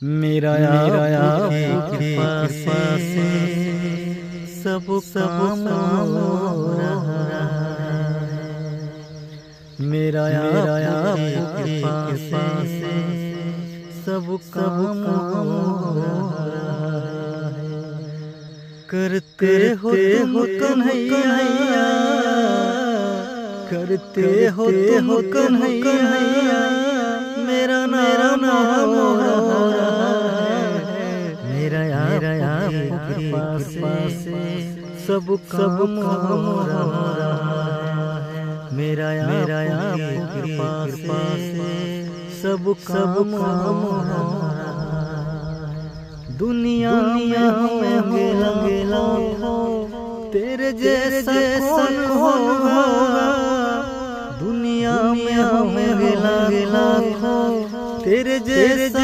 मेरा कृपा से सब काम हो रहा है। मेरा कृपा से सब काम हो रहा है। करते हो कन्हैया, करते हो कन्हैया, मेरा नाम हो रहा है। मेरा कृपा से सब काम हो रहा है। मेरा कृपा से सब काम हो रहा है। दुनिया में होंगे तेरे जैसा कौन होगा। दुनिया में होंगे तेरे जैसा